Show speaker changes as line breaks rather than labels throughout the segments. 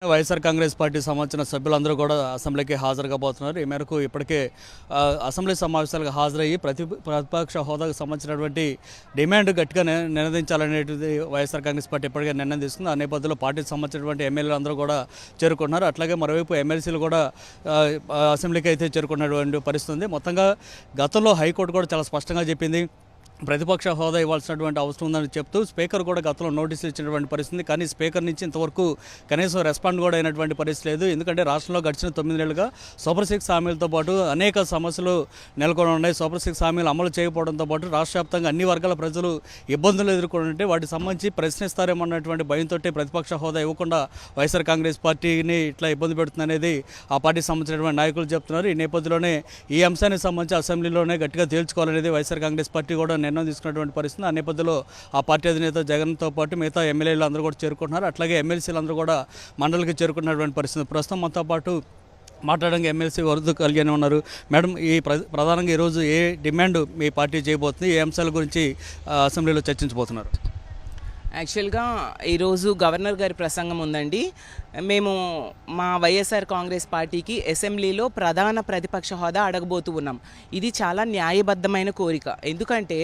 YSR Congress party సంబంధించిన సభ్యులందరూ కూడా అసెంబ్లీకి హాజరు కాబోతున్నారు. ఈ మేరకు ఇప్పటికే అసెంబ్లీ సమావేశాలకు హాజరయ్యి ప్రతిపక్ష హోదాకు సంబంధించినటువంటి డిమాండ్ గట్టిగా నినదించాలనేది వైఎస్ఆర్ కాంగ్రెస్ పార్టీ ఇప్పటికే నిర్ణయం తీసుకుంది. ఆ నేపథ్యంలో పార్టీకి సంబంధించినటువంటి ఎమ్మెల్యేలు అందరూ కూడా చేరుకుంటున్నారు. అట్లాగే మరోవైపు ఎమ్మెల్సీలు కూడా అసెంబ్లీకి అయితే చేరుకున్నటువంటి పరిస్థితి ఉంది. మొత్తంగా గతంలో హైకోర్టు కూడా చాలా స్పష్టంగా చెప్పింది, ప్రతిపక్ష హోదా ఇవ్వాల్సినటువంటి అవసరం ఉందని చెప్తూ స్పీకర్ కూడా గతంలో నోటీసులు ఇచ్చినటువంటి పరిస్థితి. కానీ స్పీకర్ నుంచి ఇంతవరకు కనీసం రెస్పాండ్ కూడా అయినటువంటి పరిస్థితి లేదు. ఎందుకంటే రాష్ట్రంలో గడిచిన 9 నెలలుగా సూపర్ 6 హామీలతో పాటు అనేక సమస్యలు నెలకొని ఉన్నాయి. సూపర్ 6 హామీలు అమలు చేయకపోవడంతో పాటు రాష్ట్ర వ్యాప్తంగా అన్ని వర్గాల ప్రజలు ఇబ్బందులు ఎదుర్కొంటే వాటికి సంబంధించి ప్రశ్నిస్తారేమన్నటువంటి భయంతో ప్రతిపక్ష హోదా ఇవ్వకుండా వైఎస్ఆర్ కాంగ్రెస్ పార్టీని ఇట్లా ఇబ్బంది పెడుతుందనేది ఆ పార్టీకి సంబంధించినటువంటి నాయకులు చెప్తున్నారు. ఈ నేపథ్యంలోనే ఈ అంశానికి సంబంధించి అసెంబ్లీలోనే గట్టిగా తేల్చుకోవాలనేది వైఎస్ఆర్ కాంగ్రెస్ పార్టీ కూడా నిర్ణయం తీసుకున్నటువంటి పరిస్థితి. ఆ నేపథ్యంలో ఆ పార్టీ అధినేత జగన్తో పాటు మిగతా ఎమ్మెల్యేలు అందరూ కూడా చేరుకుంటున్నారు. అట్లాగే ఎమ్మెల్సీలు అందరూ కూడా మండలికి చేరుకున్నటువంటి పరిస్థితి. ప్రస్తుతం మనతో పాటు మాట్లాడడానికి ఎమ్మెల్సీ వరద కళ్యాణ్ ఉన్నారు. మేడం, ఈ ప్రధానంగా ఈరోజు ఏ డిమాండ్ మీ పార్టీ చేయబోతుంది, ఏ అంశాల గురించి అసెంబ్లీలో చర్చించబోతున్నారు?
యాక్చువల్గా ఈరోజు గవర్నర్ గారి ప్రసంగం ఉందండి. మేము మా వైఎస్ఆర్ కాంగ్రెస్ పార్టీకి అసెంబ్లీలో ప్రధాన ప్రతిపక్ష హోదా అడగబోతూ ఉన్నాం. ఇది చాలా న్యాయబద్ధమైన కోరిక. ఎందుకంటే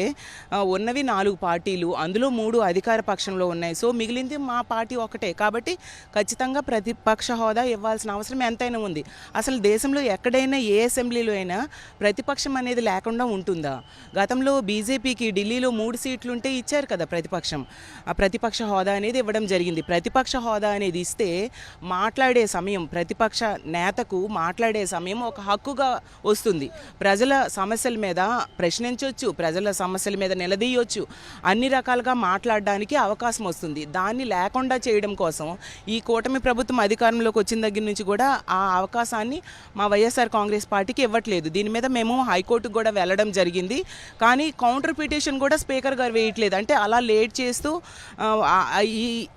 ఉన్నవి 4 పార్టీలు, అందులో 3 అధికార పక్షంలో ఉన్నాయి. సో మిగిలింది మా పార్టీ ఒకటే. కాబట్టి ఖచ్చితంగా ప్రతిపక్ష హోదా ఇవ్వాల్సిన అవసరం ఎంతైనా ఉంది. అసలు దేశంలో ఎక్కడైనా ఏ అసెంబ్లీలో అయినా ప్రతిపక్షం అనేది లేకుండా ఉంటుందా? గతంలో బీజేపీకి ఢిల్లీలో 3 సీట్లు ఉంటే ఇచ్చారు కదా ప్రతిపక్షం. ఆ ప్రతిపక్ష హోదా అనేది ఇవ్వడం జరిగింది. ప్రతిపక్ష హోదా అనేది ఇస్తే మాట్లాడే సమయం, ప్రతిపక్ష నేతకు మాట్లాడే సమయం ఒక హక్కుగా వస్తుంది. ప్రజల సమస్యల మీద ప్రశ్నించవచ్చు, ప్రజల సమస్యల మీద నిలదీయవచ్చు, అన్ని రకాలుగా మాట్లాడడానికి అవకాశం వస్తుంది. దాన్ని లేకుండా చేయడం కోసం ఈ కూటమి ప్రభుత్వం అధికారంలోకి వచ్చిన దగ్గర నుంచి కూడా ఆ అవకాశాన్ని మా వైఎస్ఆర్ కాంగ్రెస్ పార్టీకి ఇవ్వట్లేదు. దీని మీద మేము హైకోర్టుకు కూడా వెళ్ళడం జరిగింది. కానీ కౌంటర్ పిటిషన్ కూడా స్పీకర్ గారు వేయట్లేదు. అంటే అలా లేట్ చేస్తూ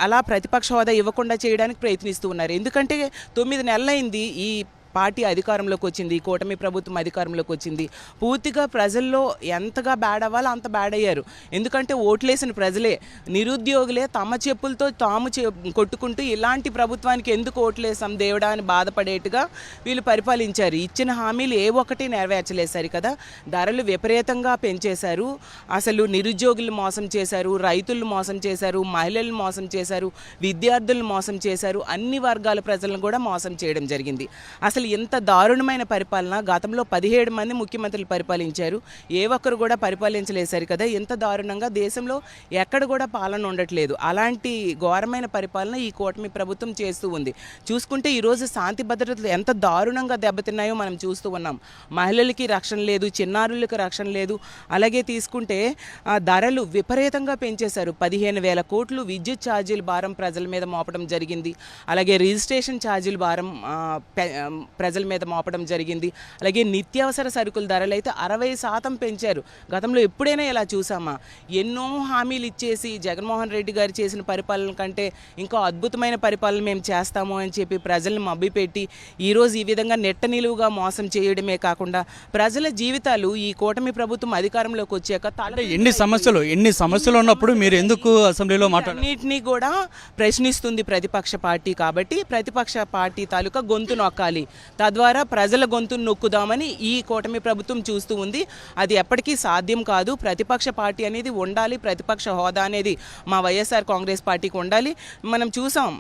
అలా ప్రతిపక్ష హోదా ఇవ్వకుండా చేయడానికి ప్రయత్నిస్తూ ఉన్నారు. ఎందుకంటే 9 నెలలైంది ఈ పార్టీ అధికారంలోకి వచ్చింది, కూటమి ప్రభుత్వం అధికారంలోకి వచ్చింది. పూర్తిగా ప్రజల్లో ఎంతగా బ్యాడ్ అవ్వాలో అంత బ్యాడ్ అయ్యారు. ఎందుకంటే ఓట్లేసిన ప్రజలే, నిరుద్యోగులే తమ చెప్పులతో తాము కొట్టుకుంటూ ఇలాంటి ప్రభుత్వానికి ఎందుకు ఓట్లేసాం దేవుడా అని బాధపడేట్టుగా వీళ్ళు పరిపాలించారు. ఇచ్చిన హామీలు ఏ ఒక్కటి నెరవేర్చలేసారు కదా. ధరలు విపరీతంగా పెంచేశారు. అసలు నిరుద్యోగులు మోసం చేశారు, రైతులను మోసం చేశారు, మహిళలను మోసం చేశారు, విద్యార్థులను మోసం చేశారు, అన్ని వర్గాల ప్రజలను కూడా మోసం చేయడం జరిగింది. అసలు ఎంత దారుణమైన పరిపాలన! గతంలో 17 మంది ముఖ్యమంత్రులు పరిపాలించారు, ఏ ఒక్కరు కూడా పరిపాలించలేశారు కదా. ఎంత దారుణంగా, దేశంలో ఎక్కడ కూడా పాలన ఉండట్లేదు. అలాంటి ఘోరమైన పరిపాలన ఈ కూటమి ప్రభుత్వం చేస్తూ ఉంది. చూసుకుంటే ఈరోజు శాంతి భద్రతలు ఎంత దారుణంగా దెబ్బతిన్నాయో మనం చూస్తూ ఉన్నాం. మహిళలకి రక్షణ లేదు, చిన్నారులకు రక్షణ లేదు. అలాగే తీసుకుంటే ధరలు విపరీతంగా పెంచేశారు. 15,000 కోట్లు విద్యుత్ ఛార్జీల భారం ప్రజల మీద మోపడం జరిగింది. అలాగే రిజిస్ట్రేషన్ ఛార్జీల భారం ప్రజల మీద మోపడం జరిగింది. అలాగే నిత్యావసర సరుకుల ధరలు అయితే 60% పెంచారు. గతంలో ఎప్పుడైనా ఇలా చూసామా? ఎన్నో హామీలు ఇచ్చేసి జగన్మోహన్ రెడ్డి గారు చేసిన పరిపాలన కంటే ఇంకా అద్భుతమైన పరిపాలన మేము చేస్తాము అని చెప్పి ప్రజల్ని మభ్యపెట్టి ఈరోజు ఈ విధంగా నెట్ట నిలువుగా మోసం చేయడమే కాకుండా ప్రజల జీవితాలు ఈ కూటమి ప్రభుత్వం అధికారంలోకి వచ్చాక
ఎన్ని సమస్యలు ఉన్నప్పుడు మీరు ఎందుకు అసెంబ్లీలో
అన్నింటినీ కూడా ప్రశ్నిస్తుంది ప్రతిపక్ష పార్టీ. కాబట్టి ప్రతిపక్ష పార్టీ తాలూకా గొంతు నొక్కాలి, తద్వారా ప్రజల గొంతును నొక్కుదామని ఈ కూటమి ప్రభుత్వం చూస్తూ ఉంది. అది ఎప్పటికీ సాధ్యం కాదు. ప్రతిపక్ష పార్టీ అనేది ఉండాలి, ప్రతిపక్ష హోదా అనేది మా వైఎస్ఆర్ కాంగ్రెస్ పార్టీకి ఉండాలి. మనం చూసాం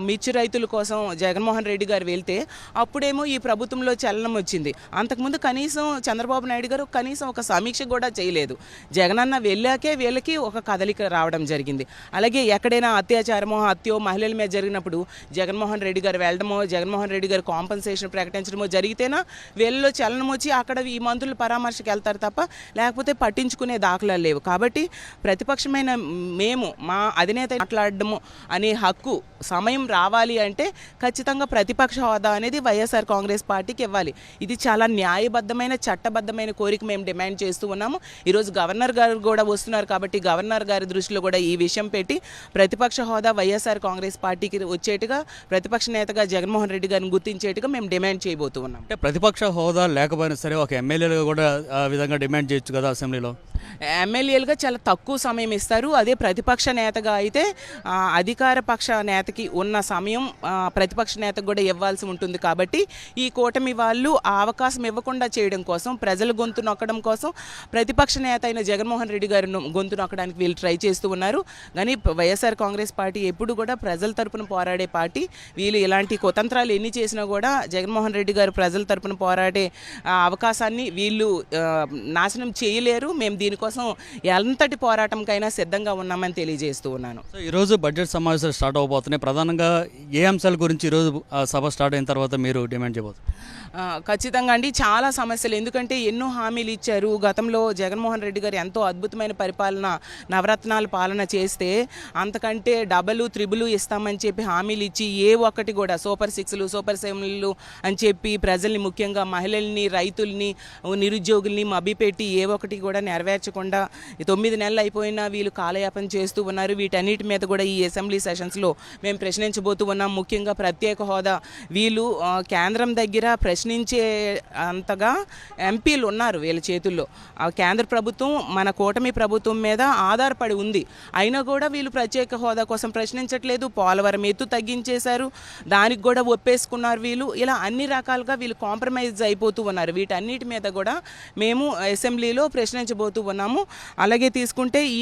మిర్చి రైతుల కోసం జగన్మోహన్ రెడ్డి గారు వెళ్తే అప్పుడేమో ఈ ప్రభుత్వంలో చలనం వచ్చింది. అంతకుముందు కనీసం చంద్రబాబు నాయుడు గారు కనీసం ఒక సమీక్ష కూడా చేయలేదు. జగనన్న వెళ్ళాకే వీళ్ళకి ఒక కదలిక రావడం జరిగింది. అలాగే ఎక్కడైనా అత్యాచారమో హత్యో మహిళల మీద జరిగినప్పుడు జగన్మోహన్ రెడ్డి గారు వెళ్ళడమో, జగన్మోహన్ రెడ్డి గారు కాంపన్సేషన్ ప్రకటించడమో జరిగితేనా వీళ్ళలో చలనం వచ్చి అక్కడ ఈ మంత్రులు పరామర్శకు వెళ్తారు తప్ప లేకపోతే పట్టించుకునే దాఖలాలు లేవు. కాబట్టి ప్రతిపక్షమైన మేము, మా అధినేత మాట్లాడడము అనే హక్కు సమయం రావాలి అంటే ఖచ్చితంగా ప్రతిపక్ష హోదా అనేది వైఎస్ఆర్ కాంగ్రెస్ పార్టీకి ఇవ్వాలి. ఇది చాలా న్యాయబద్ధమైన చట్టబద్ధమైన కోరిక మేము డిమాండ్ చేస్తూ ఉన్నాము. ఈరోజు గవర్నర్ గారు కూడా వస్తున్నారు కాబట్టి గవర్నర్ గారి దృష్టిలో కూడా ఈ విషయం పెట్టి ప్రతిపక్ష హోదా వైఎస్ఆర్ కాంగ్రెస్ పార్టీకి వచ్చేట్టుగా, ప్రతిపక్ష నేతగా జగన్మోహన్ రెడ్డి గారిని గుర్తించేట్టుగా మేము డిమాండ్ డిమాండ్ చేయబోతూ ఉన్నాం.
అంటే ప్రతిపక్ష హోదా లేకపోయినా సరే ఒక ఎమ్మెల్యేలుగా కూడా ఆ విధంగా డిమాండ్ చేయొచ్చు కదా అసెంబ్లీలో.
ఎమ్మెల్యేలుగా చాలా తక్కువ సమయం ఇస్తారు. అదే ప్రతిపక్ష నేతగా అయితే అధికార పక్ష నేతకి ఉన్న సమయం ప్రతిపక్ష నేతకు కూడా ఇవ్వాల్సి ఉంటుంది. కాబట్టి ఈ కూటమి వాళ్ళు ఆ అవకాశం ఇవ్వకుండా చేయడం కోసం, ప్రజల గొంతు నొక్కడం కోసం ప్రతిపక్ష నేత అయిన జగన్మోహన్ రెడ్డి గారి గొంతు నొక్కడానికి వీళ్ళు ట్రై చేస్తూ ఉన్నారు. కానీ వైఎస్ఆర్ కాంగ్రెస్ పార్టీ ఎప్పుడు కూడా ప్రజల తరపున పోరాడే పార్టీ. వీళ్ళు ఇలాంటి కుతంత్రాలు ఎన్ని చేసినా కూడా జగన్మోహన్ రెడ్డి గారు ప్రజల తరపున పోరాడే అవకాశాన్ని వీళ్ళు నాశనం చేయలేరు. మేము దీనికోసం ఎంతటి పోరాటంకైనా సిద్ధంగా ఉన్నామని తెలియజేస్తూ ఉన్నాను.
సో ఈరోజు బడ్జెట్ సమావేశాలు స్టార్ట్ అవబోతున్నాయి. ప్రధానంగా ఏ అంశాల గురించి ఈరోజు సభ స్టార్ట్ అయిన తర్వాత మీరు డిమాండ్ చేయబోతున్నారు?
ఖచ్చితంగా అండి, చాలా సమస్యలు. ఎందుకంటే ఎన్నో హామీలు ఇచ్చారు. గతంలో జగన్మోహన్ రెడ్డి గారు ఎంతో అద్భుతమైన పరిపాలన, నవరత్నాల పాలన చేస్తే అంతకంటే డబలు త్రిబులు ఇస్తామని చెప్పి హామీలు ఇచ్చి ఏ ఒక్కటి కూడా సూపర్ 6లు సూపర్ 7లు అని చెప్పి ప్రజల్ని, ముఖ్యంగా మహిళల్ని, రైతుల్ని, నిరుద్యోగుల్ని మభ్యపెట్టి ఏ ఒక్కటి కూడా నెరవేర్చకుండా 9 నెలలు అయిపోయినా వీళ్ళు కాలయాపన చేస్తూ ఉన్నారు. వీటన్నిటి మీద కూడా ఈ అసెంబ్లీ సెషన్స్లో మేము ప్రశ్నించబోతూ ఉన్నాం. ముఖ్యంగా ప్రత్యేక హోదా వీళ్ళు కేంద్రం దగ్గర ప్రశ్నించే అంతగా ఎంపీలు ఉన్నారు వీళ్ళ చేతుల్లో. కేంద్ర ప్రభుత్వం మన కూటమి ప్రభుత్వం మీద ఆధారపడి ఉంది. అయినా కూడా వీళ్ళు ప్రత్యేక హోదా కోసం ప్రశ్నించట్లేదు. పోలవరం ఎత్తు తగ్గించేశారు, దానికి కూడా ఒప్పేసుకున్నారు వీళ్ళు. ఇలా అన్ని రకాలుగా వీళ్ళు కాంప్రమైజ్ అయిపోతూ ఉన్నారు. వీటన్నిటి మీద కూడా మేము అసెంబ్లీలో ప్రశ్నించబోతూ ఉన్నాము. అలాగే తీసుకుంటే ఈ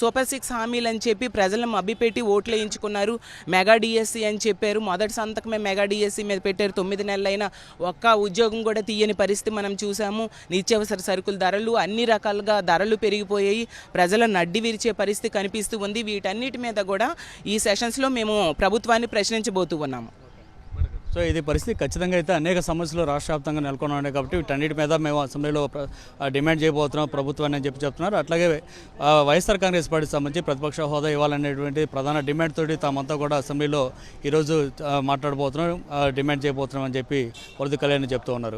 సూపర్ 6 హామీలు అని చెప్పి ప్రజలను మభ్యపెట్టి ఓట్లు వేయించుకున్నారు. మెగా డిఎస్సి అని చెప్పారు. మొదటి సంతకమే మెగా డిఎస్సి మీద పెట్టారు. 9 నెలలైనా ఒక్క ఉద్యోగం కూడా తీయని పరిస్థితి మనం చూసాము. నిత్యావసర సరుకుల ధరలు, అన్ని రకాలుగా ధరలు పెరిగిపోయాయి. ప్రజల నడ్డి విరిచే పరిస్థితి కనిపిస్తూ ఉంది. వీటన్నిటి మీద కూడా ఈ సెషన్స్లో మేము ప్రభుత్వాన్ని ప్రశ్నించబోతూ ఉన్నాము.
సో ఇది పరిస్థితి. ఖచ్చితంగా అయితే అనేక సమస్యలు రాష్ట్ర వ్యాప్తంగా నెలకొని ఉన్నాయి. కాబట్టి వీటన్నిటి మీద మేము అసెంబ్లీలో డిమాండ్ చేయబోతున్నాం ప్రభుత్వాన్ని అని చెప్తున్నారు. అట్లాగే వైఎస్ఆర్ కాంగ్రెస్ పార్టీకి సంబంధించి ప్రతిపక్ష హోదా ఇవ్వాలనేటువంటి ప్రధాన డిమాండ్ తోటి తామంతా కూడా అసెంబ్లీలో ఈరోజు మాట్లాడబోతున్నాం, డిమాండ్ చేయబోతున్నాం అని చెప్పి వరద కళ్యాణ్ చెప్తూ ఉన్నారు.